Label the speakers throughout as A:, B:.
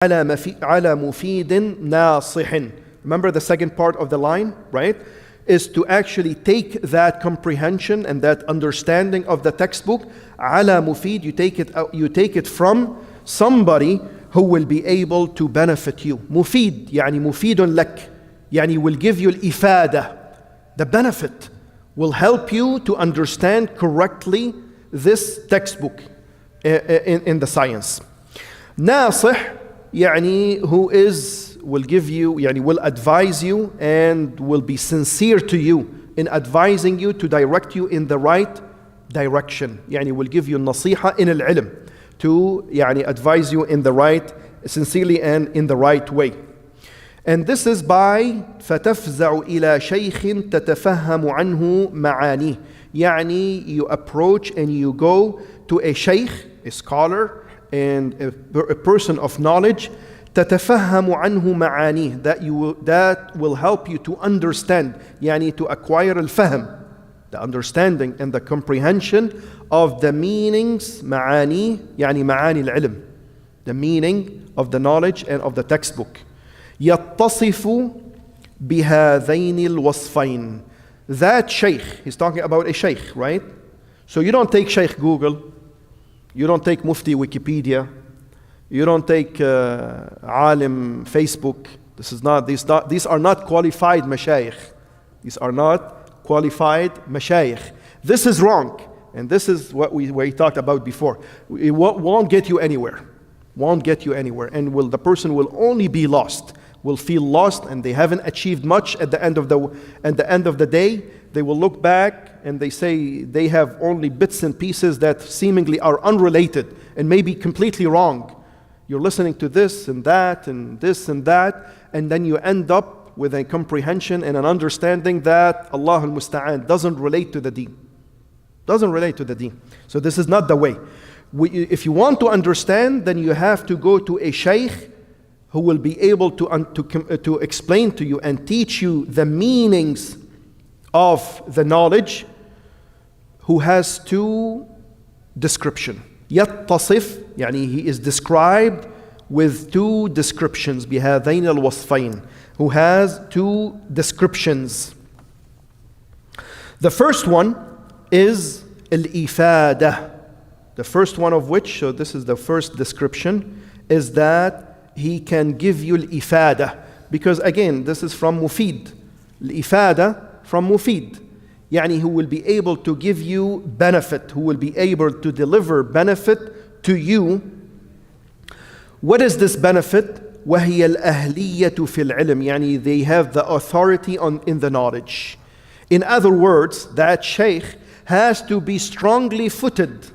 A: على مفيد ناصح. Remember the second part of the line, right? Is to actually take that comprehension and that understanding of the textbook. على مفيد, you take it from somebody who will be able to benefit you. مفيد يعني مفيد لك, يعني will give you الإفادة. The benefit will help you to understand correctly this textbook in the science. ناصح يعني who will give you, يعني will advise you and will be sincere to you in advising you to direct you in the right direction. يعني will give you النصيحة in العلم, to يعني advise you in the right, sincerely and in the right way. And this is by فتفزع إلى شيخ تتفهم عنه معانيه. يعني you approach and you go to a sheikh, a scholar and a person of knowledge, تتفهم عنه معانيه, that will help you to understand, يعني to acquire الفهم, the understanding and the comprehension of the meanings, معانيه يعني معاني العلم, the meaning of the knowledge and of the textbook. يتصف بهذين الوصفين. That sheikh, he's talking about a sheikh, right? So you don't take Sheikh Google, you don't take Mufti Wikipedia, you don't take Alim Facebook. These are not qualified mashayikh. These are not qualified mashayikh. This is wrong, and this is what we talked about before. It won't get you anywhere. Won't get you anywhere, and the person will only be lost. Will feel lost, and they haven't achieved much at the end of the day. They will look back and they say they have only bits and pieces that seemingly are unrelated and maybe completely wrong. You're listening to this and that and this and that, and then you end up with a comprehension and an understanding that Allah al-Musta'an doesn't relate to the deen. Doesn't relate to the deen. So this is not the way. If you want to understand, then you have to go to a sheikh who will be able to explain to you and teach you the meanings of the knowledge, who has two descriptions. يتصف يعني he is described with two descriptions. بهذين الوصفين, who has two descriptions. The first one is الإفادة. The first one of which, so this is the first description, is that he can give you الإفادة. Because again, this is from مفيد. الإفادة from مفيد. يعني who will be able to give you benefit, who will be able to deliver benefit to you. What is this benefit? وهي الأهلية في العلم. يعني they have the authority in the knowledge. In other words, that sheikh has to be strongly footed,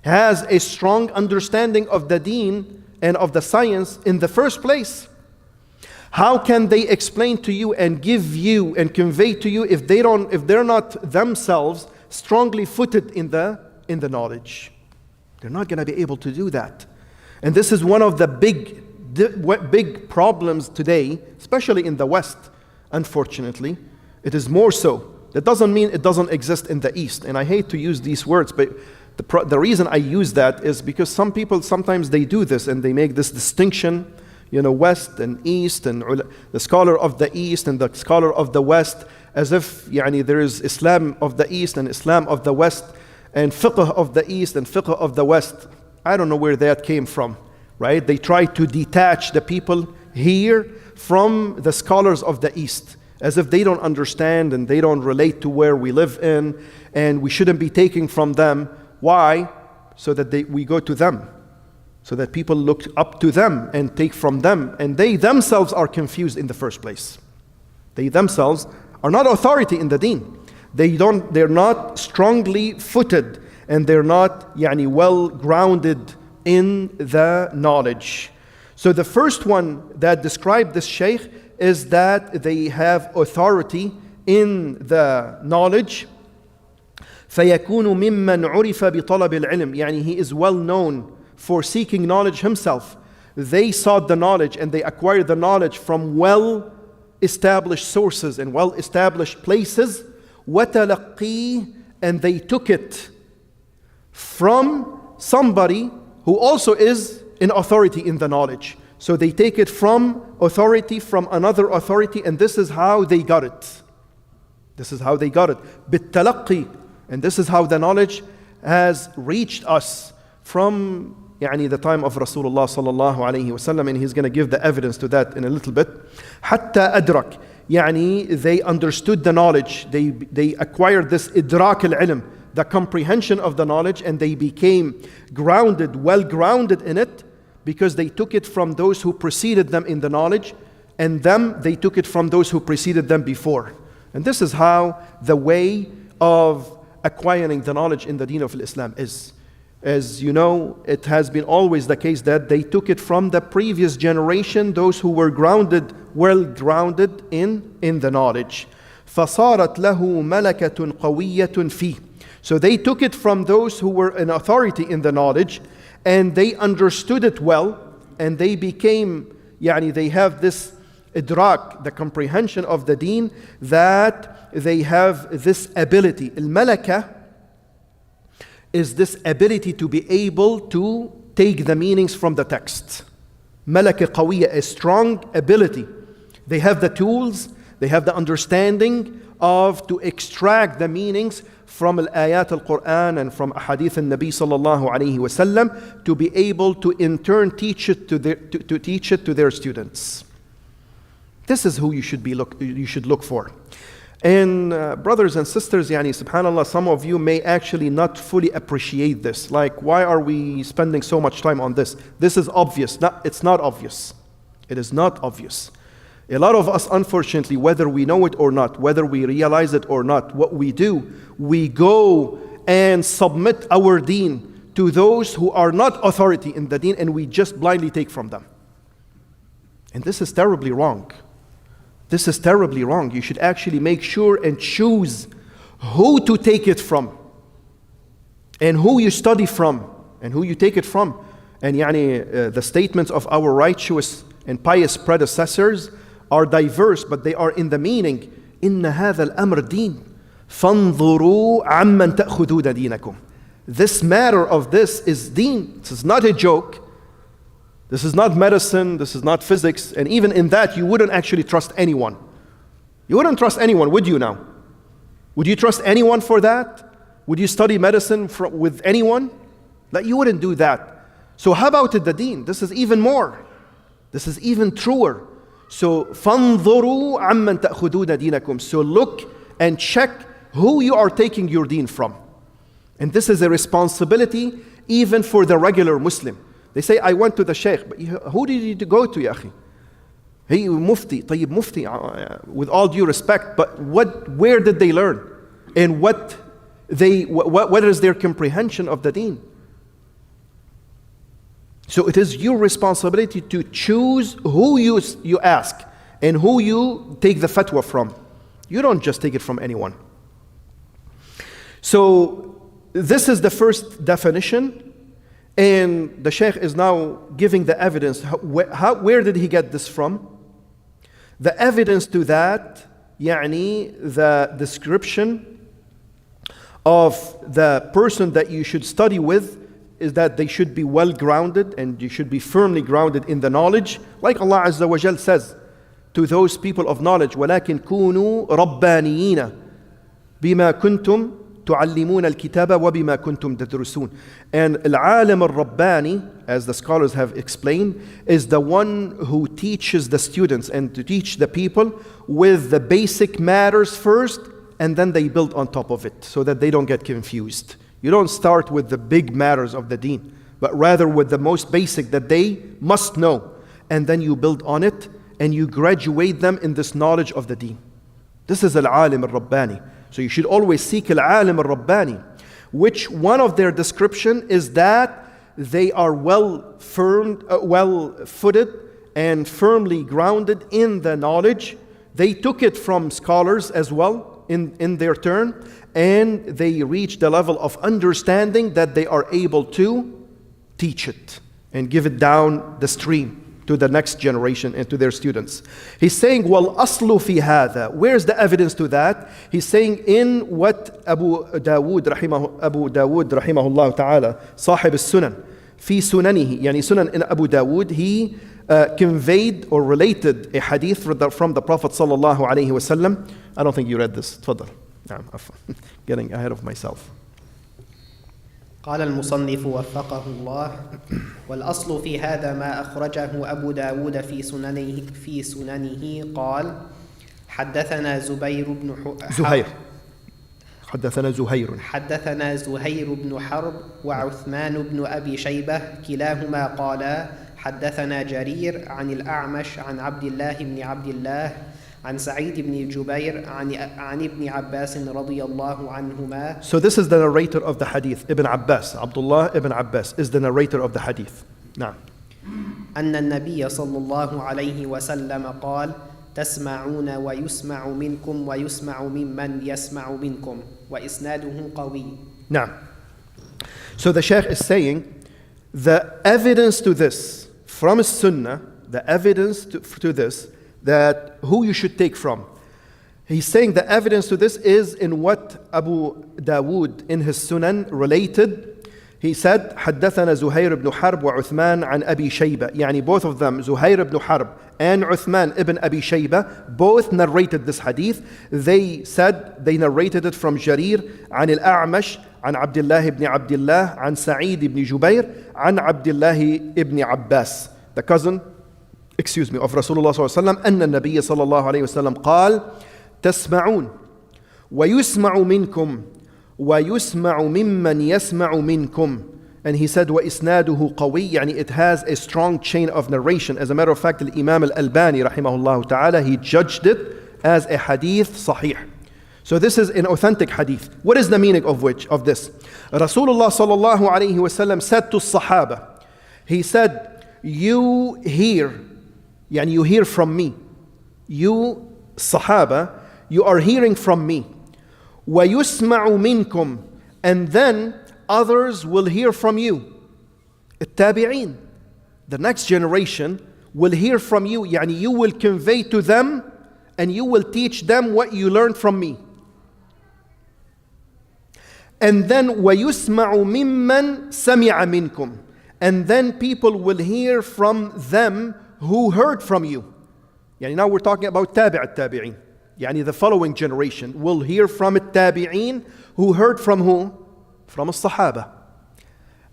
A: has a strong understanding of the deen and of the science in the first place. How can they explain to you and give you and convey to you if they're not themselves strongly footed in the knowledge? They're not going to be able to do that. And this is one of the big problems today, especially in the West. Unfortunately, it is more so. That doesn't mean it doesn't exist in the East. And I hate to use these words, but the reason I use that is because some people sometimes they do this and they make this distinction, West and East, and the scholar of the East and the scholar of the West, as if there is Islam of the East and Islam of the West, and fiqh of the East and fiqh of the West. I don't know where that came from, right? They try to detach the people here from the scholars of the East, as if they don't understand and they don't relate to where we live in, and we shouldn't be taking from them. Why? So that we go to them, so that people look up to them and take from them, and they themselves are confused in the first place. They themselves are not authority in the deen. They're not strongly footed, and they're not well grounded in the knowledge. So the first one that described this sheikh is that they have authority in the knowledge. فيكون ممن عرف بطلب العلم. يعني he is well known for seeking knowledge himself. They sought the knowledge and they acquired the knowledge from well-established sources and well-established places. وتلقيه, and they took it from somebody who also is in authority in the knowledge. So they take it from authority, from another authority, and this is how they got it. This is how they got it. بالتلقي. And this is how the knowledge has reached us from the time of Rasulullah sallallahu alayhi wasallam, and he's going to give the evidence to that in a little bit. حتى أدرك. They understood the knowledge. They acquired this إدراك العلم, the comprehension of the knowledge, and they became grounded, well grounded in it, because they took it from those who preceded them in the knowledge, and they took it from those who preceded them before. And this is how the way of acquiring the knowledge in the deen of Islam is. As you know, it has been always the case that they took it from the previous generation, those who were grounded, well grounded in the knowledge. فَصَارَتْ لَهُ مَلَكَةٌ قَوِيَّةٌ فِيهِ. So they took it from those who were in authority in the knowledge, and they understood it well, and they became, they have this idrak, the comprehension of the deen, that they have this ability. Al-malaka is this ability to be able to take the meanings from the text. Malaka qawiyya, a strong ability. They have the tools, they have the understanding to extract the meanings from al-ayat al-Quran and from ahadith al-Nabi sallallahu alayhi wasallam, to be able to in turn teach it to their students. This is who you should look for. And brothers and sisters, subhanAllah, some of you may actually not fully appreciate this. Like, why are we spending so much time on this? This is obvious. It's not obvious. It is not obvious. A lot of us, unfortunately, whether we know it or not, whether we realize it or not, what we do, we go and submit our deen to those who are not authority in the deen, and we just blindly take from them. And this is terribly wrong. This is terribly wrong. You should actually make sure and choose who to take it from, and who you study from, and who you take it from. And the statements of our righteous and pious predecessors are diverse, but they are in the meaning. إن هذا الأمر دين فانظروا عمن تأخذون دينكم. This matter of this is deen. This is not a joke. This is not medicine, this is not physics, and even in that you wouldn't actually trust anyone. You wouldn't trust anyone, would you now? Would you trust anyone for that? Would you study medicine with anyone? Like, you wouldn't do that. So how about the deen? This is even more. This is even truer. So فَانظُرُوا عَمَّن تَأْخُذُونَ دِينَكُمْ. So look and check who you are taking your deen from. And this is a responsibility even for the regular Muslim. They say, I went to the Sheikh, but who did you go to, ya akhi? Hey, Mufti, طيب Mufti, with all due respect, but where did they learn? And what is their comprehension of the deen? So it is your responsibility to choose who you ask and who you take the fatwa from. You don't just take it from anyone. So this is the first definition. And the Sheikh is now giving the evidence. Where did he get this from? The evidence to that, the description of the person that you should study with, is that they should be well grounded, and you should be firmly grounded in the knowledge. Like Allah Azza wa Jal says to those people of knowledge, وَلَكِنْ كُونُوا رَبَّانِيِّينَ بِمَا كُنْتُمْ تعلمون الكتاب وبما كنتم تدرسون. And العالم الرباني, as the scholars have explained, is the one who teaches the students and to teach the people with the basic matters first, and then they build on top of it so that they don't get confused. You don't start with the big matters of the deen, but rather with the most basic that they must know, and then you build on it and you graduate them in this knowledge of the deen. This is al-alim al-rabbani. So you should always seek al-alim al-rabbani, which one of their description is that they are well-footed and firmly grounded in the knowledge. They took it from scholars as well in their turn, and they reach the level of understanding that they are able to teach it and give it down the stream to the next generation and to their students. He's saying, "Wal aslu fi hadha." Where's the evidence to that? He's saying in what Abu Dawud rahimahullah ta'ala, Sahib al-Sunan, في سننه, يعني Sunan in Abu Dawood, he conveyed or related a hadith from the Prophet sallallahu alayhi wasallam. I don't think you read this. تفضل. نعم, getting ahead of myself.
B: قال المصنف وفقه الله: والأصل في هذا ما أخرجه أبو داود في سننه قال: حدثنا زهير بن حرب وعثمان بن أبي شيبة كلاهما قالا حدثنا جرير عن الأعمش عن عبد الله بن عبد الله عن سعيد بن جبير عن ابن عباس رضي الله عنهما.
A: So this is the narrator of the hadith. Ibn Abbas, Abdullah ibn Abbas is the narrator of the hadith. نعم.
B: أن النبي صلى الله عليه وسلم قال: تسمعون ويسمع منكم ويسمع ممن يسمع منكم وإسناده قوي.
A: نعم. So the Sheikh is saying the evidence to this from Sunnah, the evidence to this, that who you should take from. He's saying the evidence to this is in what Abu Dawood in his Sunan related. He said, حدثنا زهير بن حرب وعثمان عن أبي شيبة. يعني both of them, Zuhair ibn Harb and Uthman ibn Abi Shayba, both narrated this hadith. They said they narrated it from Jarir عن الأعمش عن عبد الله ibn Abdillah عن سعيد ibn Jubair عن عبد الله ibn Abbas, the cousin of Rasulullah صلى الله عليه وسلم, أن النبي صلى الله عليه وسلم قال: تسمعون ويسمع منكم ويسمع ممن يسمع منكم. And he said وإسناده قوي, يعني it has a strong chain of narration. As a matter of fact, the Imam al-Albani rahimahullah ta'ala, he judged it as a hadith sahih. So this is an authentic hadith. What is the meaning of this? Rasulullah sallallahu alayhi wasallam said to Sahaba, he said, you hear, يعني you hear from me. You Sahaba, you are hearing from me. وَيُسْمَعُ مِنْكُمْ, and then others will hear from you. التابعين, the next generation will hear from you. يعني you will convey to them and you will teach them what you learned from me. And then وَيُسْمَعُ مِمَّنْ سَمِعَ مِنْكُمْ, and then people will hear from them who heard from you. يعني now we're talking about التابعين. يعني the following generation will hear from التابعين who heard from who? From الصحابة,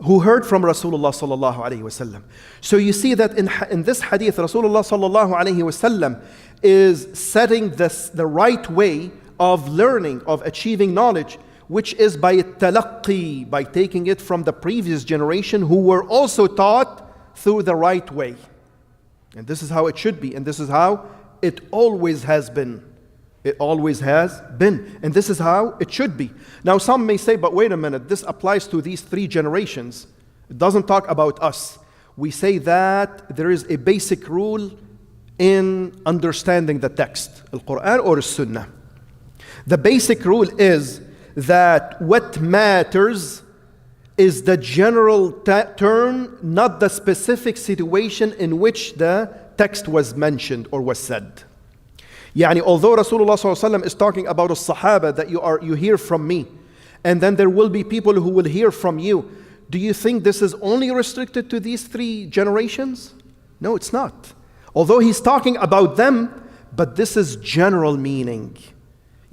A: who heard from Rasulullah sallallahu alayhi wasallam. So you see that in this hadith, Rasulullah sallallahu alayhi wasallam is setting the right way of learning, of achieving knowledge, which is by التلقي, by taking it from the previous generation who were also taught through the right way. And this is how it should be, and this is how it always has been. It always has been, and this is how it should be. Now some may say, but wait a minute, this applies to these three generations. It doesn't talk about us. We say that there is a basic rule in understanding the text, Al-Quran or Sunnah. The basic rule is that what matters is the general term, not the specific situation in which the text was mentioned or was said. Yani although Rasulullah ﷺ is talking about as-Sahaba, that you hear from me, and then there will be people who will hear from you, do you think this is only restricted to these three generations? No, it's not. Although he's talking about them, but this is general meaning.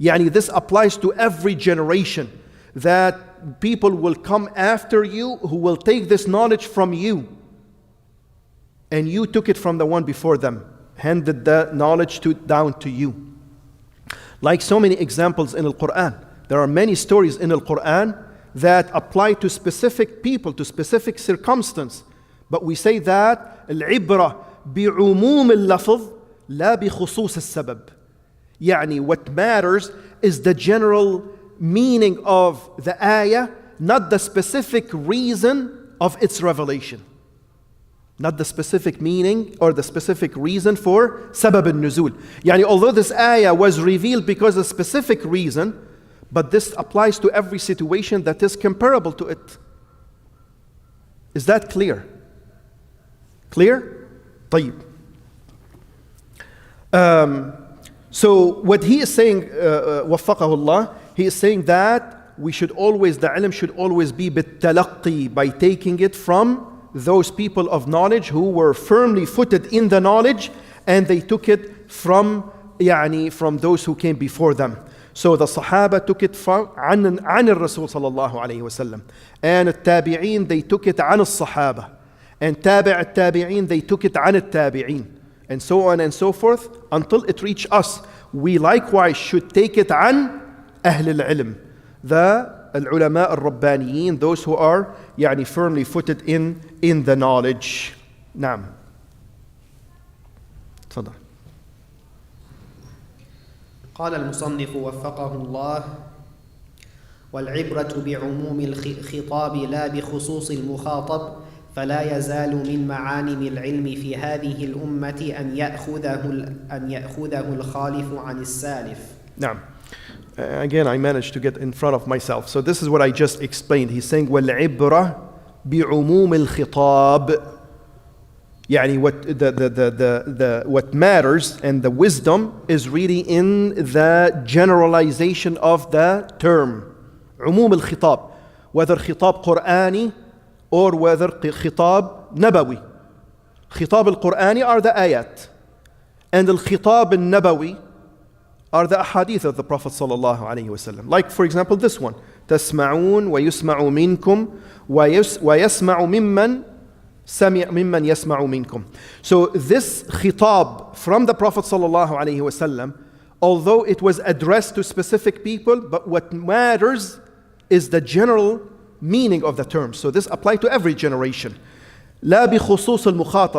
A: Yani this applies to every generation, that people will come after you who will take this knowledge from you, and you took it from the one before them, handed the knowledge down to you. Like so many examples in Al-Quran. There are many stories in Al-Quran that apply to specific people, to specific circumstance. But we say that العبرة بعموم اللفظ لا بخصوص السبب. يعني what matters is the general meaning of the ayah, not the specific reason of its revelation. Not the specific meaning or the specific reason for sabab al-nuzul. Yani although this ayah was revealed because of a specific reason, but this applies to every situation that is comparable to it. Is that clear? Clear? طيب. So what he is saying, وفقه الله, he is saying that we should always, the ilm should always be بالتلقي, by taking it from those people of knowledge who were firmly footed in the knowledge, and they took it from those who came before them. So the Sahaba took it from عن الرسول صلى الله عليه وسلم, and التابعين they took it عن الصحابة, and تابع التابعين they took it عن التابعين, and so on and so forth until it reached us. We likewise should take it عن أهل العلم, the العلماء الربانيين, those who are firmly footed in the knowledge. نعم. تفضل.
B: قال المصنف وفقه الله: والعبرة بعموم الخطاب لا بخصوص المخاطب، فلا يزال من معالم العلم في هذه الأمة أن يأخذه الخالف عن السالف.
A: نعم. Again, I managed to get in front of myself. So this is what I just explained. He's saying والعبرة بعموم الخطاب. What matters and the wisdom is really in the generalization of the term. عموم الخطاب, whether خطاب قرآني or whether خطاب نبوي. خطاب القرآني are the ayat, and الخطاب النبوي are the ahadith of the Prophet sallallahu alaihi wasallam. Like for example this one, تسمعون ويسمع منكم ويسمع ممن يسمع منكم. So this khitab from the Prophet sallallahu alaihi wasallam, although it was addressed to specific people, but what matters is the general meaning of the term. So this applies to every generation. لا بخصوص المخاطب,